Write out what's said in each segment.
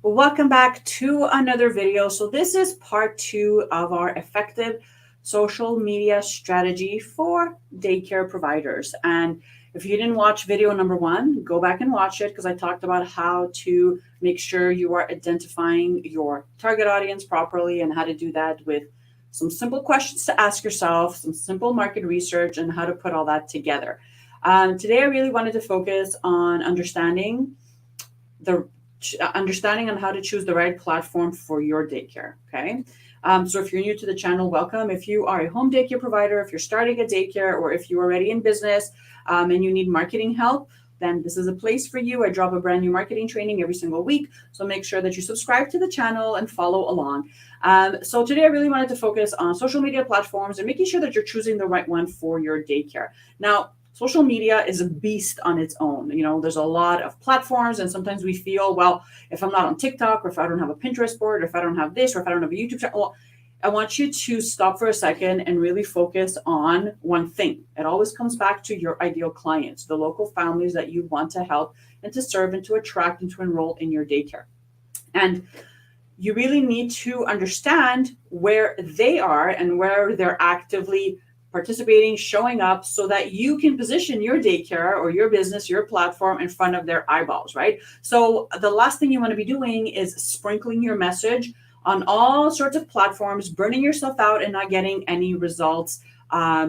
Well, welcome back to another video. So this is part two of our effective social media strategy for daycare providers. And if you didn't watch video number one, go back and watch it because I talked about how to make sure you are identifying your target audience properly and how to do that with some simple questions to ask yourself, some simple market research, and how to put all that together. Today, I really wanted to focus on the understanding on how to choose the right platform for your daycare. Okay. So if you're new to the channel, welcome. If you are a home daycare provider, if you're starting a daycare, or if you're already in business and you need marketing help, then this is a place for you. I drop a brand new marketing training every single week. So make sure that you subscribe to the channel and follow along. So today I really wanted to focus on social media platforms and making sure that you're choosing the right one for your daycare. Now, social media is a beast on its own. There's a lot of platforms, and sometimes we feel, well, if I'm not on TikTok, or if I don't have a Pinterest board, or if I don't have this, or if I don't have a YouTube channel, well, I want you to stop for a second and really focus on one thing. It always comes back to your ideal clients, the local families that you want to help and to serve and to attract and to enroll in your daycare. And you really need to understand where they are and where they're actively participating, showing up, so that you can position your daycare or your business, your platform in front of their eyeballs, right? So the last thing you want to be doing is sprinkling your message on all sorts of platforms, burning yourself out and not getting any results at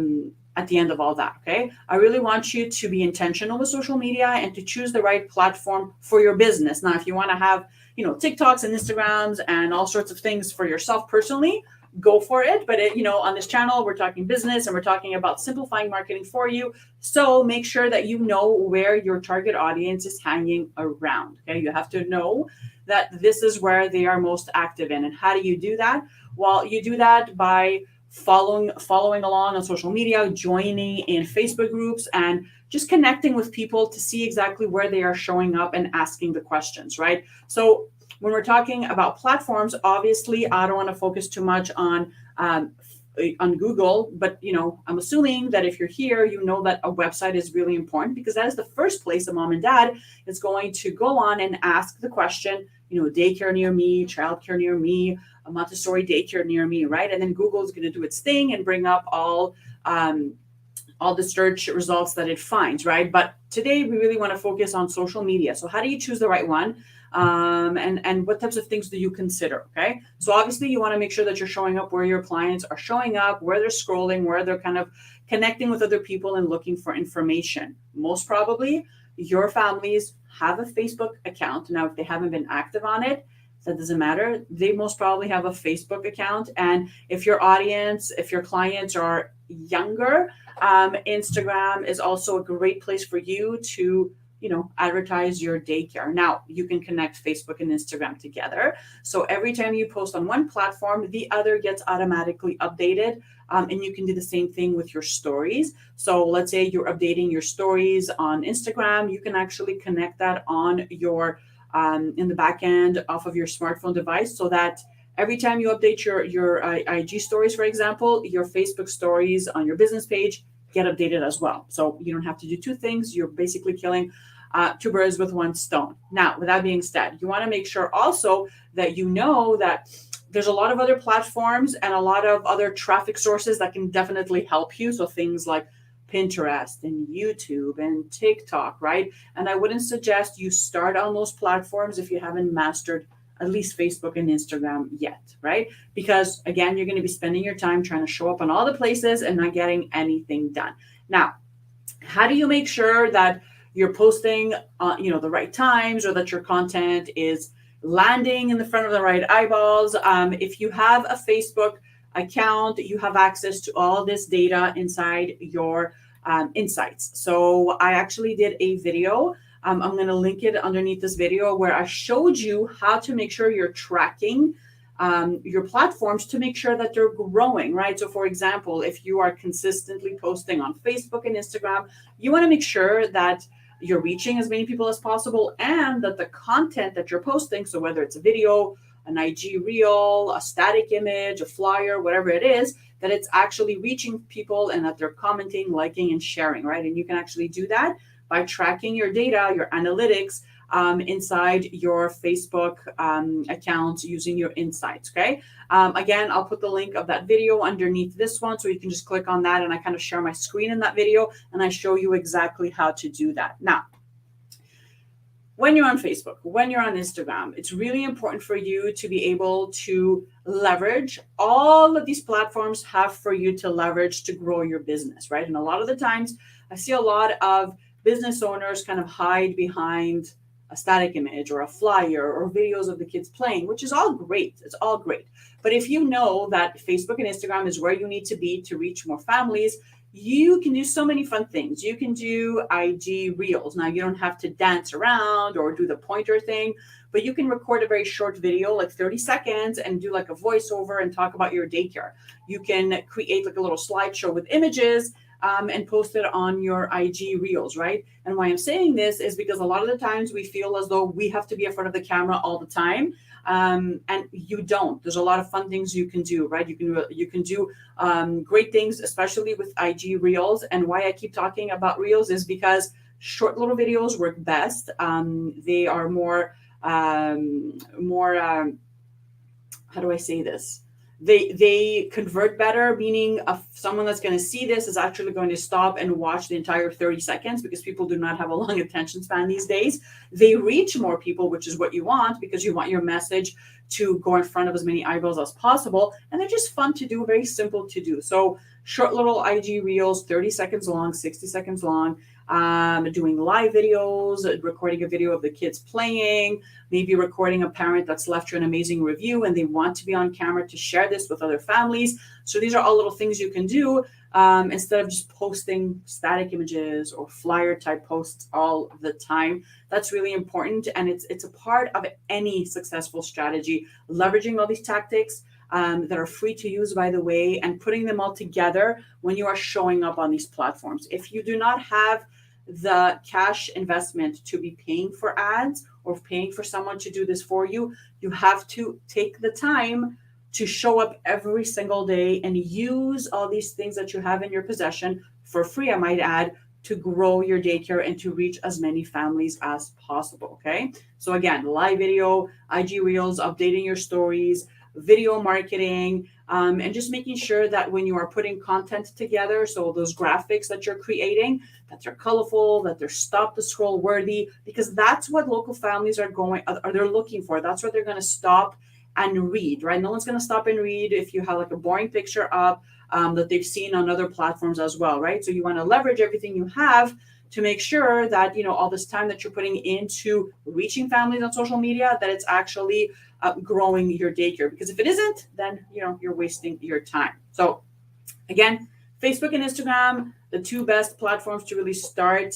the end of all that. Okay. I really want you to be intentional with social media and to choose the right platform for your business. Now, if you want to have, TikToks and Instagrams and all sorts of things for yourself personally, go for it. But on this channel, we're talking business and we're talking about simplifying marketing for you. So make sure that you know where your target audience is hanging around. Okay. You have to know that this is where they are most active in. And how do you do that? Well, you do that by following along on social media, joining in Facebook groups, and just connecting with people to see exactly where they are showing up and asking the questions, right? So when we're talking about platforms, obviously I don't want to focus too much on Google, but I'm assuming that if you're here, you know that a website is really important, because that is the first place a mom and dad is going to go on and ask the question, daycare near me, childcare near me, a Montessori daycare near me, right? And then Google is going to do its thing and bring up all the search results that it finds, right? But today we really want to focus on social media. So how do you choose the right one? And what types of things do you consider? Okay. So obviously you want to make sure that you're showing up where your clients are showing up, where they're scrolling, where they're kind of connecting with other people and looking for information. Most probably your families have a Facebook account. Now, if they haven't been active on it, that doesn't matter. They most probably have a Facebook account. And if your clients are younger, Instagram is also a great place for you to advertise your daycare. Now, you can connect Facebook and Instagram together. So every time you post on one platform, the other gets automatically updated. And you can do the same thing with your stories. So let's say you're updating your stories on Instagram, you can actually connect that on your in the back end off of your smartphone device, so that every time you update your IG stories, for example, your Facebook stories on your business page get updated as well. So you don't have to do two things. You're basically killing two birds with one stone. Now, with that being said, you want to make sure also that you know that there's a lot of other platforms and a lot of other traffic sources that can definitely help you. So things like Pinterest and YouTube and TikTok, right? And I wouldn't suggest you start on those platforms if you haven't mastered at least Facebook and Instagram yet, right? Because again, you're going to be spending your time trying to show up on all the places and not getting anything done. Now, how do you make sure that you're posting, the right times, or that your content is landing in the front of the right eyeballs? If you have a Facebook account, you have access to all this data inside your insights. So I actually did a video. I'm going to link it underneath this video, where I showed you how to make sure you're tracking your platforms to make sure that they're growing, right? So for example, if you are consistently posting on Facebook and Instagram, you want to make sure that you're reaching as many people as possible, and that the content that you're posting, so whether it's a video, an IG reel, a static image, a flyer, whatever it is, that it's actually reaching people and that they're commenting, liking, and sharing, right? And you can actually do that by tracking your data, your analytics, inside your Facebook account using your insights. Okay. Again, I'll put the link of that video underneath this one, so you can just click on that, and I kind of share my screen in that video and I show you exactly how to do that. Now, when you're on Facebook, when you're on Instagram, it's really important for you to be able to leverage all of these platforms have for you to leverage to grow your business, right? And a lot of the times I see a lot of business owners kind of hide behind a static image or a flyer or videos of the kids playing, which is all great. It's all great. But if you know that Facebook and Instagram is where you need to be to reach more families, you can do so many fun things. You can do IG Reels. Now, you don't have to dance around or do the pointer thing, but you can record a very short video, like 30 seconds, and do like a voiceover and talk about your daycare. You can create like a little slideshow with images and post it on your IG Reels, right? And why I'm saying this is because a lot of the times we feel as though we have to be in front of the camera all the time. And you don't. There's a lot of fun things you can do, right? You can do great things, especially with IG Reels. And why I keep talking about Reels is because short little videos work best. They are more how do I say this? They convert better, meaning someone that's going to see this is actually going to stop and watch the entire 30 seconds, because people do not have a long attention span these days. They reach more people, which is what you want, because you want your message to go in front of as many eyeballs as possible. And they're just fun to do, very simple to do. So short little IG Reels, 30 seconds long, 60 seconds long, doing live videos, recording a video of the kids playing, maybe recording a parent that's left you an amazing review and they want to be on camera to share this with other families. So these are all little things you can do instead of just posting static images or flyer type posts all the time. That's really important. And it's a part of any successful strategy, leveraging all these tactics that are free to use, by the way, and putting them all together when you are showing up on these platforms. If you do not have the cash investment to be paying for ads or paying for someone to do this for you, you have to take the time to show up every single day and use all these things that you have in your possession for free, I might add, to grow your daycare and to reach as many families as possible. Okay. So again, live video, IG Reels, updating your stories, video marketing, and just making sure that when you are putting content together, so those graphics that you're creating, that they're colorful, that they're stop the scroll worthy, because that's what local families are they're looking for. That's what they're going to stop and read, right? No one's going to stop and read if you have like a boring picture up that they've seen on other platforms as well, right? So you want to leverage everything you have to make sure that, you know, all this time that you're putting into reaching families on social media, that it's actually growing your daycare. Because if it isn't, then, you know, you're wasting your time. So again, Facebook and Instagram, the two best platforms to really start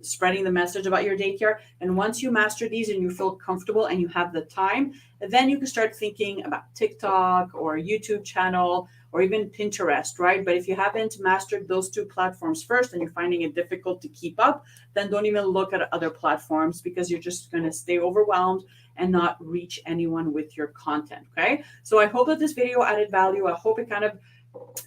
spreading the message about your daycare. And once you master these and you feel comfortable and you have the time, then you can start thinking about TikTok or YouTube channel or even Pinterest, right? But if you haven't mastered those two platforms first and you're finding it difficult to keep up, then don't even look at other platforms, because you're just going to stay overwhelmed and not reach anyone with your content, okay? So I hope that this video added value. I hope it kind of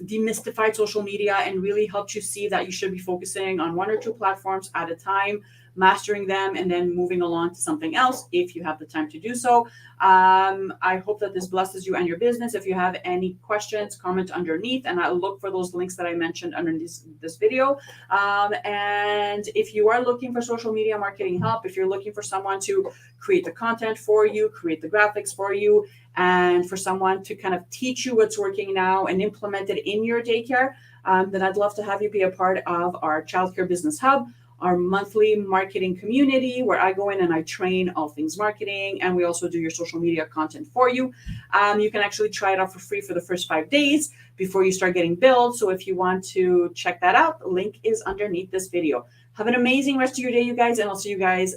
demystified social media and really helped you see that you should be focusing on one or two platforms at a time, mastering them, and then moving along to something else if you have the time to do so. I hope that this blesses you and your business. If you have any questions, comment underneath, and I'll look for those links that I mentioned underneath this video. And if you are looking for social media marketing help, if you're looking for someone to create the content for you, create the graphics for you, and for someone to kind of teach you what's working now and implement it in your daycare, then I'd love to have you be a part of our Childcare Business Hub, our monthly marketing community, where I go in and I train all things marketing, and we also do your social media content for you. You can actually try it out for free for the first 5 days before you start getting billed. So if you want to check that out, the link is underneath this video. Have an amazing rest of your day, you guys, and I'll see you guys